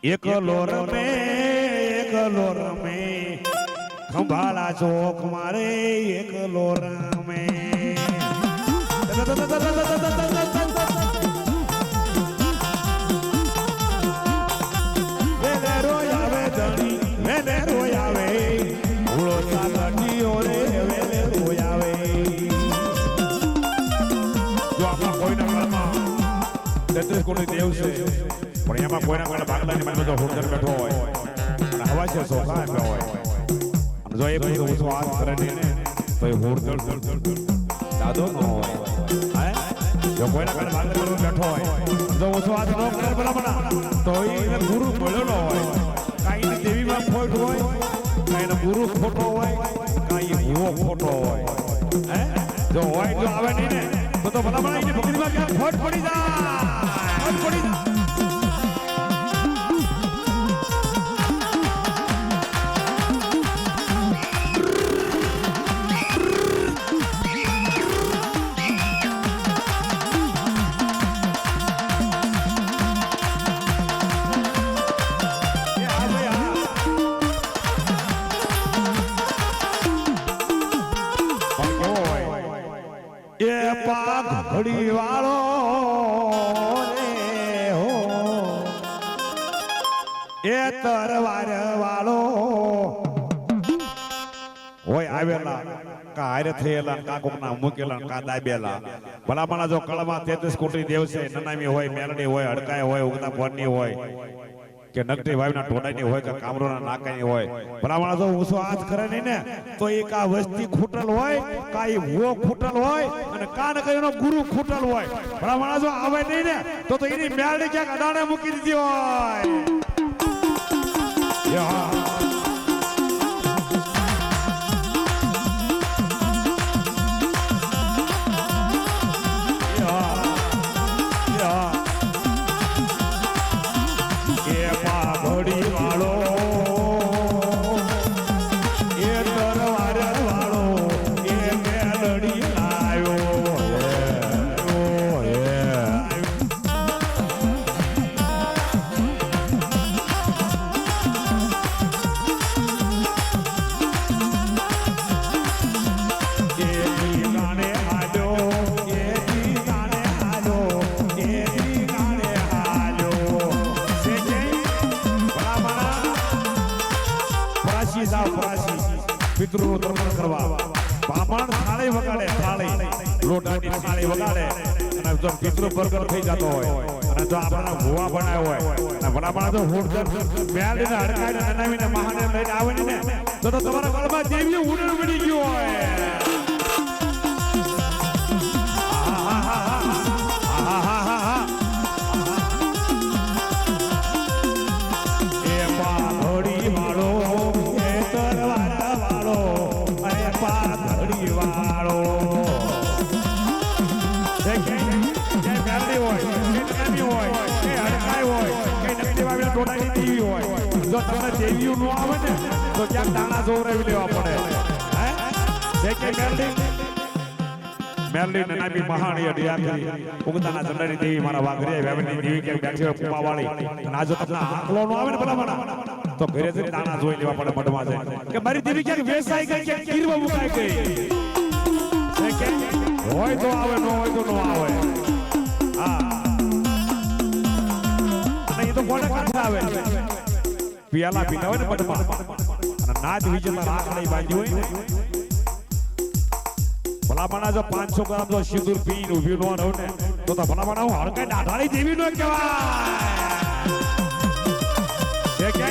એકલો રમે ખંભાળા ચોક મારે એકલો રમે વેલે રોય આવે ઉળો સાગટીઓ રે વેલે રોય આવે જો આપણા કોઈના ઘરમાં 33 કોટી દેવ છે પણ એમાં કોઈના કોઈ ભાગલાની માં તો હોટલ બેઠો હોય અને હવા છે સોખા આપ્યા હોય અને જો એ બધું ઊંચો હાથ કરે ને તો એ હોટલ દાદો ન હોય હે જો કોઈના કોઈ ભાગલાની બેઠો હોય જો ઊંચો હાથ ન કરે ભલામણા તો એને ગુરુ મળ્યો ન હોય કાઈ દેવીમાં ફોટ હોય કાઈ ગુરુ ખોટો હોય કાઈ ભૂવો ખોટો હોય હે જો હોય તો આવે નહીં ને તો ભલામણા એની બકરીમાં ક્યાં ફોટ પડી જાય ફોટ પડી જાય ઘડી વાળો રે હો એ તરવાર વાળો હોય આવેલા કા હારે થયેલા કા કોકના મૂકેલા કા દાબેલા ભલામણા જો કળમાં 33 કોટી દેવ છે નનામી હોય મેલડી હોય હડકાય હોય ઉગતા ફોનની હોય કે નકટી વાવના ટોડાની હોય કે કામરોના નાકાની હોય ભલામણા જો ઊંચો હાથ કરે નહીં ને તો એ કા વસ્તી ખૂટલ હોય કા એ ભૂવો ખૂટલ હોય અને કા ને કઈનો ગુરુ ખૂટલ હોય ભલામણા જો આવે નહીં ને તો એની મેલડી ક્યાંક અડાણે મૂકી દીધી હોય પિતૃ તર્પણ કરવા બામણ થાળી વગાડે થાળી લોટાની થાળી વગાડે અને જો પિતૃ બર્ગર થઈ જતો હોય અને જો આપણા ભુવા બનાવ્યો હોય અને ભલામણા જો હોડજર મેળીને હડકાઈને નનાવીને મહાને લઈને આવે ને તો તમારા ગળમાં દેવી ઉડણ પડી ગયો હોય એ પાઘડી વાળો એ તરવાર પાઘડી વાળો જો તમને દેવીઓ નો આવે ને તો ક્યાંક દાણા જોવરાવી લેવા પડે મેરલી નનામી મહાણી અડિયારી ઉગતાના ચંડાની દેવી મારા વાઘરિયા વેવની દેવી ક્યાંક બેઠી હોય કુવા વાળી અને આ જો તમને આંકલો નો આવે ને ભલામણા તો ઘરે જઈને દાણા જોઈ લેવા પડે મઢમાં જાય કે મારી દેવી ક્યાંક વેસાઈ ગઈ ક્યાંક કીરવા મુકાઈ ગઈ હોય તો આવે ન હોય તો ન આવે હા અને એ તો કોને કાંઠે આવે પિયાલા પીતા હોય ને મઢમાં અને નાદ વિજેતા રાખડી બાંધી હોય ને ભલામણા જો 500 ગ્રામ જો સિંદૂર પીને ઉભી ન રહો ને તો ભલામણા હું હળકાઈ દાઢાળી દેવી નો કહેવાય છે કે